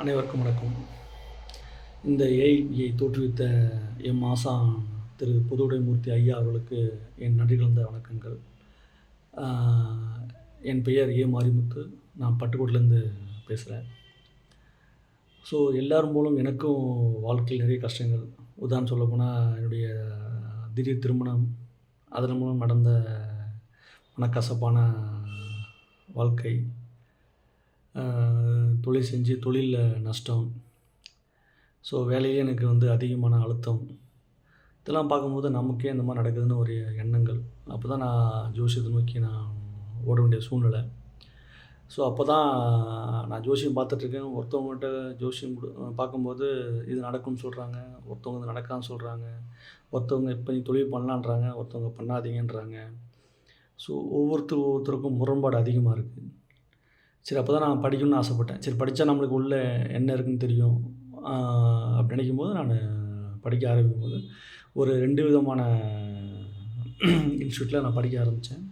அனைவருக்கும் வணக்கம். இந்த ஏஐபியை தோற்றுவித்த எம் ஆசான் திரு பொதுவுடைமூர்த்தி ஐயா அவர்களுக்கு என் நன்றி கலந்த வணக்கங்கள். என் பெயர் ஏ மாரிமுத்து. நான் பட்டுக்கோட்டையிலேருந்து பேசுகிறேன். ஸோ எல்லாரும் போலும் எனக்கும் வாழ்க்கையில் நிறைய கஷ்டங்கள். உதாரணம் சொல்லப்போனால் என்னுடைய திடீர் திருமணம், அதன் மூலம் நடந்த மனக்கசப்பான வாழ்க்கை, தொழில் செஞ்சு தொழிலில் நஷ்டம், ஸோ வேலையே எனக்கு அதிகமான அழுத்தம், இதெல்லாம் பார்க்கும்போது நமக்கே இந்த மாதிரி நடக்குதுன்னு ஒரு எண்ணங்கள். அப்போ தான் நான் ஜோசியத்தை நோக்கி நான் ஓட வேண்டிய சூழ்நிலை. ஸோ அப்போ தான் நான் ஜோசியம் பார்த்துட்ருக்கேன். ஒருத்தவங்ககிட்ட ஜோசியம் பார்க்கும்போது இது நடக்கும்னு சொல்கிறாங்க, ஒருத்தவங்க இது நடக்கான்னு சொல்கிறாங்க, ஒருத்தவங்க இப்போ நீ தொழில் பண்ணலான்றாங்க, ஒருத்தவங்க பண்ணாதீங்கன்றாங்க. ஸோ ஒவ்வொருத்தருக்கும் முரண்பாடு அதிகமாக இருக்குது. சரி, அப்போ தான் நான் படிக்கணும்னு ஆசைப்பட்டேன். சரி, படித்தா நம்மளுக்கு உள்ளே என்ன இருக்குதுன்னு தெரியும் அப்படி நினைக்கும்போது நான் படிக்க ஆரம்பிக்கும்போது ஒரு 2 விதமான இன்ஸ்டியூட்டில் நான் படிக்க ஆரம்பித்தேன்.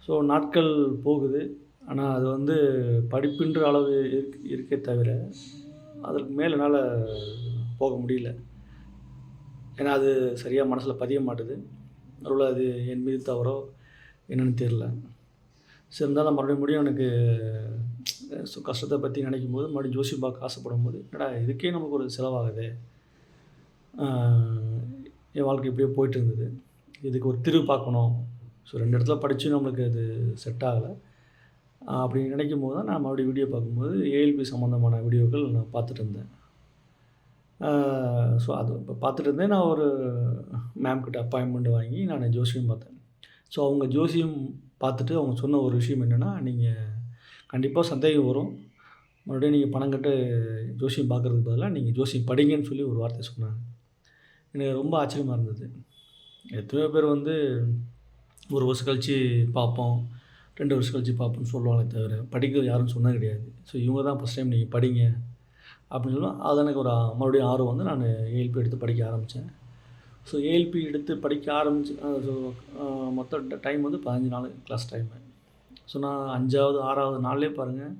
ஸோ நாட்கள் போகுது. ஆனால் அது படிப்புன்ற அளவு இருக்கே தவிர அதற்கு மேலே என்னால் போக முடியல. ஏன்னா அது சரியாக மனசில் பதிய மாட்டுது. அதனால் அது என் மீது தவறோ என்னென்னு தெரில. சரி, இருந்தாலும் மறுபடியும் எனக்கு கஷ்டத்தை பற்றி நினைக்கும்போது மறுபடியும் ஜோசியம் பார்க்க ஆசைப்படும்போது, என்னடா இதுக்கே நமக்கு ஒரு செலவாகுது, என் வாழ்க்கை இப்படியே போயிட்டு இருந்தது, இதுக்கு ஒரு தீர்வு பார்க்கணும். ஸோ 2 இடத்துல படித்து நம்மளுக்கு அது செட் ஆகலை. அப்படி நினைக்கும் போது தான் நான் மறுபடியும் வீடியோ பார்க்கும்போது ஏஎல்பி சம்மந்தமான வீடியோக்கள் நான் பார்த்துட்டு இருந்தேன். ஸோ அது இப்போ பார்த்துட்டு இருந்தேன். நான் ஒரு மேம்கிட்ட அப்பாயின்மெண்ட் வாங்கி நான் ஜோசியம் பார்த்தேன். ஸோ அவங்க ஜோசியம் பார்த்துட்டு அவங்க சொன்ன ஒரு விஷயம் என்னென்னா, நீங்கள் கண்டிப்பாக சந்தேகம் வரும், மறுபடியும் நீங்கள் பணம் கட்டு ஜோசியம் பார்க்குறதுக்கு பதிலாக நீங்கள் ஜோசியம் படிங்கன்னு சொல்லி ஒரு வார்த்தை சொன்னாங்க. எனக்கு ரொம்ப ஆச்சரியமாக இருந்தது. எத்தனையோ பேர் 1 வருஷம் கழித்து பார்ப்போம், 2 வருஷம் கழித்து பார்ப்போம்னு சொல்லுவாங்களே தவிர படிக்க யாரும் சொன்னது கிடையாது. ஸோ இவங்க தான் ஃபஸ்ட் டைம் நீங்கள் படிங்க அப்படின்னு சொல்லுவோம். அது எனக்கு ஒரு மறுபடியும் ஆர்வம் நான் ஏஎல்பி எடுத்து படிக்க ஆரம்பித்தேன். ஸோ ஏஎல்பி எடுத்து படிக்க ஆரம்பிச்சு ஸோ மொத்தம் டைம் 15 நாள் கிளாஸ் டைமு. ஸோ நான் 5வது 6வது நாள்லேயே பாருங்கள்,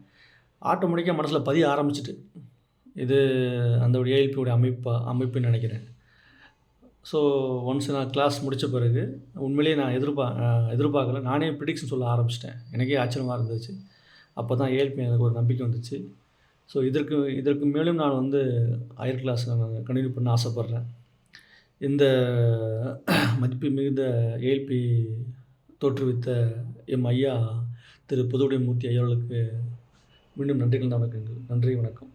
ஆட்டோமேட்டிக்காக மனசில் பதிய ஆரம்பிச்சிட்டு இது அந்த ஒரு ஏஎல்பியோடைய அமைப்புன்னு நினைக்கிறேன். ஸோ ஒன்ஸ் நான் கிளாஸ் முடித்த பிறகு உண்மையிலேயே நான் எதிர்பார்க்கல, நானே ப்ரிடிக்ஷன் சொல்ல ஆரம்பிச்சிட்டேன். எனக்கே ஆச்சரியமாக இருந்துச்சு. அப்போ தான் ஏஎல்பி எனக்கு ஒரு நம்பிக்கை வந்துச்சு. ஸோ இதற்கு மேலும் நான் ஹையர் கிளாஸ் நான் கண்டினியூ பண்ண ஆசைப்பட்றேன். இந்த மதிப்பு மிகுந்த ஏஎல்பி தோற்றுவித்த எம் ஐயா திரு பொதுவுடைமூர்த்தி ஐயா அவர்களுக்கு மீண்டும் நன்றி கலந்த வணக்கங்கள். நன்றி, வணக்கம்.